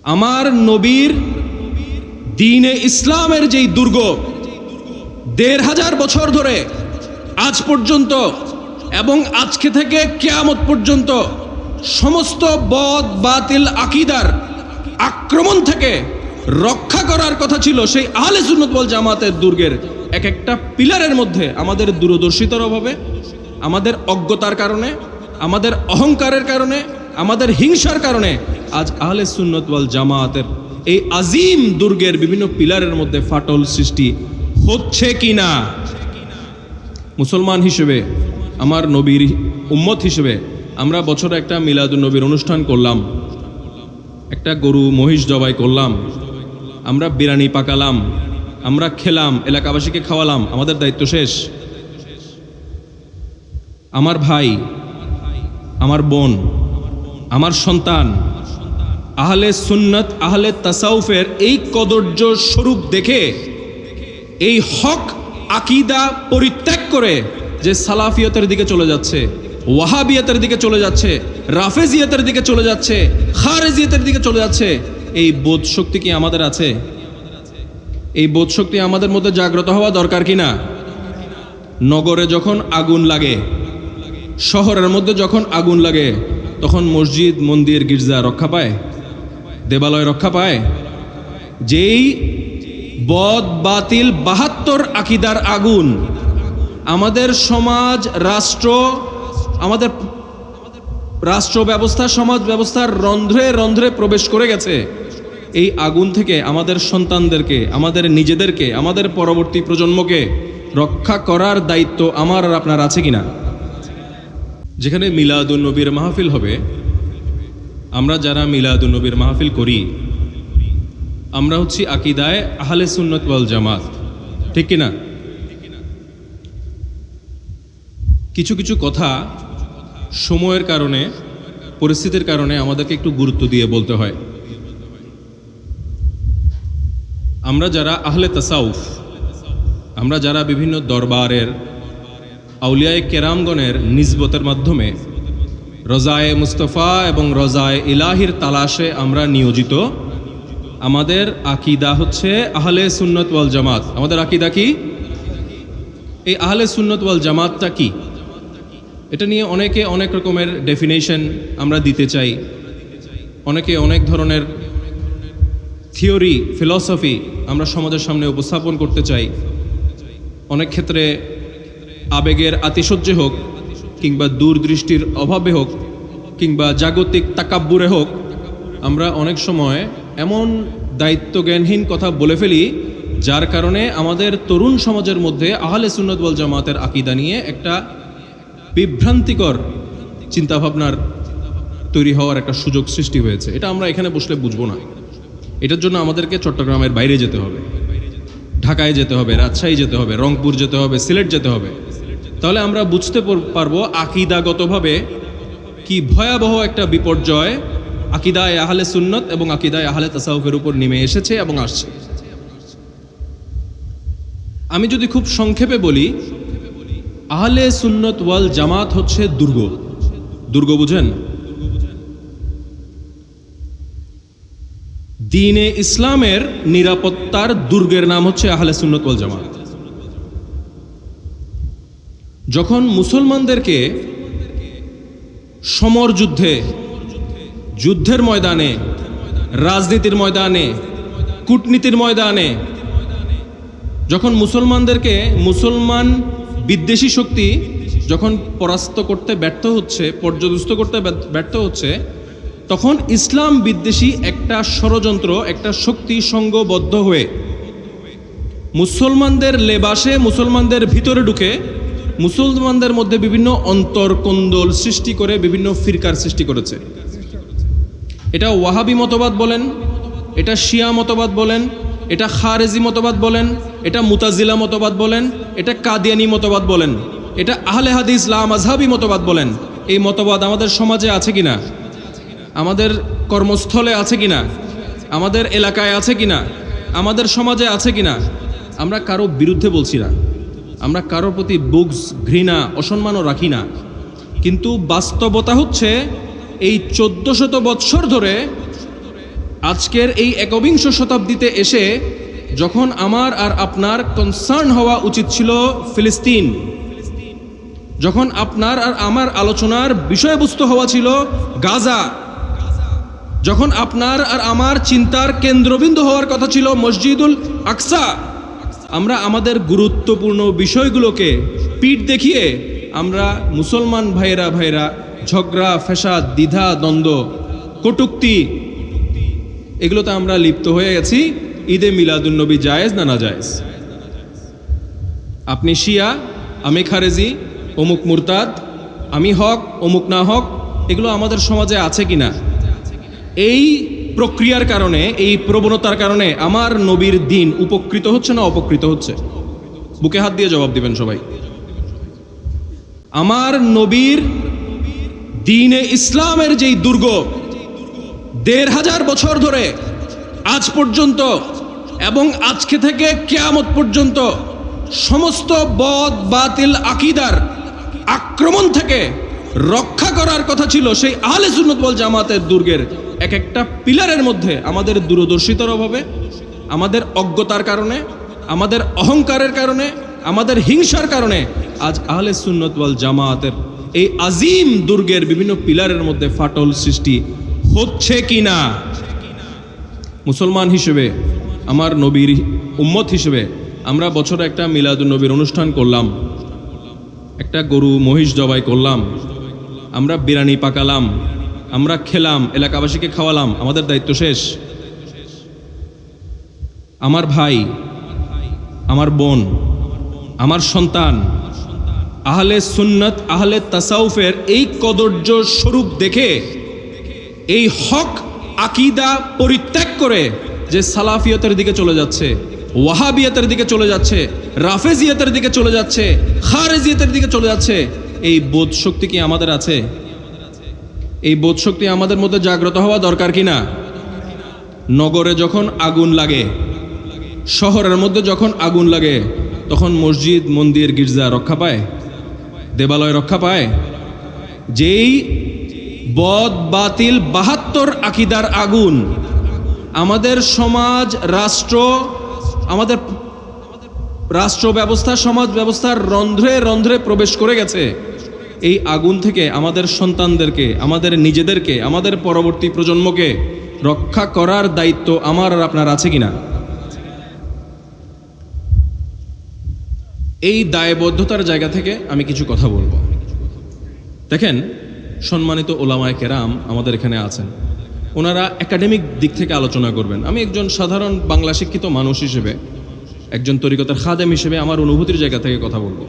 আমার নবীর দ্বীনে ইসলামের যেই দুর্গ ১৫০০ বছর ধরে আজ পর্যন্ত এবং আজকে থেকে কিয়ামত পর্যন্ত সমস্ত বদ বাতিল আকীদার আক্রমণ থেকে রক্ষা করার কথা ছিল, সেই আহলে সুন্নাত ওয়াল জামাতের দুর্গের এক একটা পিলারের মধ্যে আমাদের দূরদর্শিতার অভাবে, আমাদের অজ্ঞতার কারণে, আমাদের অহংকারের কারণে, আমাদের হিংসার কারণে আজ আহলে সুন্নাত ওয়াল জামাতের এই আজিম দুর্গের বিভিন্ন পিলারের মধ্যে ফাটল সৃষ্টি হচ্ছে কিনা। মুসলমান হিসেবে, আমার নবীর উম্মত হিসেবে আমরা বছরে একটা মিলাদুন নবীর অনুষ্ঠান করলাম, একটা গরু মহিষ জবাই করলাম, আমরা বিরিয়ানি পাকালাম, আমরা খেলাম, এলাকাবাসীকে খাওয়ালাম, আমাদের দায়িত্ব শেষ? আমার ভাই, আমার বোন, আমার সন্তান আহলে সুন্নাত আহলে তাসাউফের এই কদর্য স্বরূপ দেখে এই হক আকীদা পরিত্যাগ করে যে সালাফিয়তের দিকে চলে যাচ্ছে, ওয়াহাবিয়তের দিকে চলে যাচ্ছে, রাফেজিয়তের দিকে চলে যাচ্ছে, খারেজিয়তের দিকে চলে যাচ্ছে, এই বোধ শক্তি কি আমাদের আছে? এই বোধ শক্তি আমাদের মধ্যে জাগ্রত হওয়া দরকার কিনা? নগরে যখন আগুন লাগে, শহরের মধ্যে যখন আগুন লাগে, তখন মসজিদ মন্দির গির্জা রক্ষা পায়? দেবালয় রক্ষা পায়? যেই বদ বাতিল ৭২ আকীদার আগুন আমাদের সমাজ, আমাদের রাষ্ট্র ব্যবস্থা, সমাজ ব্যবস্থার রন্ধ্রে রন্ধ্রে প্রবেশ করে গেছে, এই আগুন থেকে আমাদের সন্তানদেরকে, আমাদের নিজেদেরকে, আমাদের পরবর্তী প্রজন্মকে রক্ষা করার দায়িত্ব আমার আর আপনার আছে কিনা? যেখানে মিলাদুন নবীর মাহফিল হবে, আমরা যারা মিলাদুন নবীর মাহফিল করি, আমরা হচ্ছি আকীদায় আহলে সুন্নাত ওয়াল জামাত, ঠিক কিনা? কিছু কিছু কথা সময়ের কারণে, পরিস্থিতির কারণে আমাদেরকে একটু গুরুত্ব দিয়ে বলতে হয়। আমরা যারা আহলে তাসাউফ, আমরা যারা বিভিন্ন দরবারের আউলিয়ায়ে কেরামগণের নিসবতের মাধ্যমে রজায়ে মুস্তফা এবং রজায়ে ইলাহির তালাশে আমরা নিয়োজিত, আমাদের আকীদা হচ্ছে আহলে সুন্নাত ওয়াল জামাত। আমাদের আকীদা কি? এই আহলে সুন্নাত ওয়াল জামাতটা কি? এটা নিয়ে অনেকে অনেক রকমের ডেফিনেশন আমরা দিতে চাই, অনেকে অনেক ধরনের থিওরি, ফিলসফি আমরা সমাজের সামনে উপস্থাপন করতে চাই। অনেক ক্ষেত্রে আবেগের আতিশয্যে হোক, কিংবা দূরদৃষ্টির অভাবে হোক, কিংবা জাগতিক তাকাব্বুরে হোক, আমরা অনেক সময় এমন দায়িত্বজ্ঞানহীন কথা বলে ফেলি, যার কারণে আমাদের তরুণ সমাজের মধ্যে আহলে সুন্নাত ওয়াল জামাতের আকীদা নিয়ে একটা বিভ্রান্তিকর চিন্তাভাবনার তৈরি হওয়ার একটা সুযোগ সৃষ্টি হয়েছে। এটা আমরা এখানে বসলে বুঝবো না। এটার জন্য আমাদেরকে চট্টগ্রামের বাইরে যেতে হবে, ঢাকায় যেতে হবে, রাজশাহী যেতে হবে, রংপুর যেতে হবে, সিলেট যেতে হবে। তাহলে আমরা বুঝতে পারবো আকীদাগতভাবে কি ভয়াবহ একটা বিপর্যয় আকীদায়ে আহলে সুন্নাত এবং আকীদায়ে আহলে তাসাউফের উপর নেমে এসেছে এবং আসছে। আমি যদি খুব সংক্ষেপে বলি, আহলে সুন্নাত ওয়াল জামাত হচ্ছে দুর্গ। দুর্গ বুঝেন? দ্বীনে ইসলামের নিরাপত্তার দুর্গের নাম হচ্ছে আহলে সুন্নাত ওয়াল জামাত। যখন মুসলমানদেরকে সমর যুদ্ধে, যুদ্ধের ময়দানে, রাজনীতির ময়দানে, কূটনীতির ময়দানে, যখন মুসলমানদেরকে মুসলমান বিদ্বেষী শক্তি যখন পরাস্ত করতে ব্যর্থ হচ্ছে, পর্যদস্ত করতে ব্যর্থ হচ্ছে, তখন ইসলাম বিদ্বেষী একটা ষড়যন্ত্র, একটা শক্তি সংঘবদ্ধ হয়ে মুসলমানদের লেবাসে, মুসলমানদের ভিতরে ঢুকে মুসলমানদের মধ্যে বিভিন্ন অন্তর্কোন্দল সৃষ্টি করে বিভিন্ন ফিরকার সৃষ্টি করেছে। এটা ওয়াহাবি মতবাদ বলেন, এটা শিয়া মতবাদ বলেন, এটা খারেজি মতবাদ বলেন, এটা মুতাজিলা মতবাদ বলেন, এটা কাদিয়ানি মতবাদ বলেন, এটা আহলে হাদিস লা মাযহাবী মতবাদ বলেন। এই মতবাদ আমাদের সমাজে আছে কিনা? আমাদের কর্মস্থলে আছে কিনা? আমাদের এলাকায় আছে কিনা? আমাদের সমাজে আছে কিনা? আমরা কারো বিরুদ্ধে বলছি না, আমরা কারোর প্রতি বুগস, ঘৃণা, অসম্মানও রাখি না, কিন্তু বাস্তবতা হচ্ছে এই 1400 বৎসর ধরে আজকের এই একবিংশ শতাব্দীতে এসে যখন আমার আর আপনার কনসার্ন হওয়া উচিত ছিল ফিলিস্তিন, যখন আপনার আর আমার আলোচনার বিষয়বস্তু হওয়া ছিল গাজা, যখন আপনার আর আমার চিন্তার কেন্দ্রবিন্দু হওয়ার কথা ছিল মসজিদুল আকসা, আমরা আমাদের গুরুত্বপূর্ণ বিষয়গুলোকে পিঠ দেখিয়ে আমরা মুসলমান ভাইরা ঝগড়া ফ্যাসাদ দ্বিধা দ্বন্দ্ব কটূক্তি এগুলোতে আমরা লিপ্ত হয়ে গেছি। ঈদে মিলাদুন্নবী জায়েজ না না জায়েজ, আপনি শিয়া আমি খারেজি, অমুক মুরতাদ, আমি হক অমুক না হক, এগুলো আমাদের সমাজে আছে কিনা? এই প্রক্রিয়ার কারণে, এই প্রবণতার কারণে আমার নবীর দিন উপকৃত হচ্ছে না অপকৃত হচ্ছে? বুকে হাত দিয়ে জবাব দিবেন সবাই। আমার নবীর দ্বীনে ইসলামের যেই দুর্গ ১৫০০ বছর ধরে আজ পর্যন্ত এবং আজকে থেকে কিয়ামত পর্যন্ত সমস্ত বদ বাতিল আকীদার আক্রমণ থেকে রক্ষা করার কথা ছিল, সেই আহলে সুন্নাত ওয়াল জামাতের দুর্গের এক একটা পিলারের মধ্যে আমাদের দূরদর্শিতার অভাবে, আমাদের অজ্ঞতার কারণে, আমাদের অহংকারের কারণে, আমাদের হিংসার কারণে আজ আহলে সুন্নাত ওয়াল জামাতের এই আজিম দুর্গের বিভিন্ন পিলারের মধ্যে ফাটল সৃষ্টি হচ্ছে কিনা? মুসলমান হিসেবে, আমার নবীর উম্মত হিসেবে আমরা বছরে একটা মিলাদুন্নবীর অনুষ্ঠান করলাম, একটা গরু মহিষ জবাই করলাম, আমরা বিরিয়ানি পাকালাম, আমরা খেলাম, এলাকাবাসীকে খাওয়ালাম, আমাদের দায়িত্ব শেষ? আমার ভাই, আমার বোন, আমার সন্তান আহলে সুন্নাত আহলে তাসাউফের এই কদর্য স্বরূপ দেখে এই হক আকীদা পরিত্যাগ করে যে সালাফিয়তের দিকে চলে যাচ্ছে, ওয়াহাবিয়তের দিকে চলে যাচ্ছে, রাফেজিয়তের দিকে চলে যাচ্ছে, খারেজিয়তের দিকে চলে যাচ্ছে, এই বোধ শক্তি কি আমাদের আছে? এই বোধ শক্তি আমাদের মধ্যে জাগ্রত হওয়া দরকার কিনা? নগরে যখন আগুন লাগে, শহরের মধ্যে যখন আগুন লাগে, তখন মসজিদ মন্দির গির্জা রক্ষা পায়? দেবালয় রক্ষা পায়? যেই বদ বাতিল ৭২ আকীদার আগুন আমাদের সমাজ রাষ্ট্র, আমাদের রাষ্ট্র ব্যবস্থা সমাজ ব্যবস্থার রন্ধ্রে রন্ধ্রে প্রবেশ করে গেছে, এই আগুন থেকে আমাদের সন্তানদেরকে, আমাদের নিজেদেরকে, আমাদের পরবর্তী প্রজন্মকে রক্ষা করার দায়িত্ব আমার আর আপনার আছে কিনা? এই দায়বদ্ধতার জায়গা থেকে আমি কিছু কথা বলবো। দেখেন, সম্মানিত ওলামায়ে কেরাম আমাদের এখানে আছেন, ওনারা একাডেমিক দিক থেকে আলোচনা করবেন। আমি একজন সাধারণ বাংলা শিক্ষিত মানুষ হিসেবে, একজন তরিকতের খাদেম হিসেবে আমার অনুভূতির জায়গা থেকে কথা বলবো।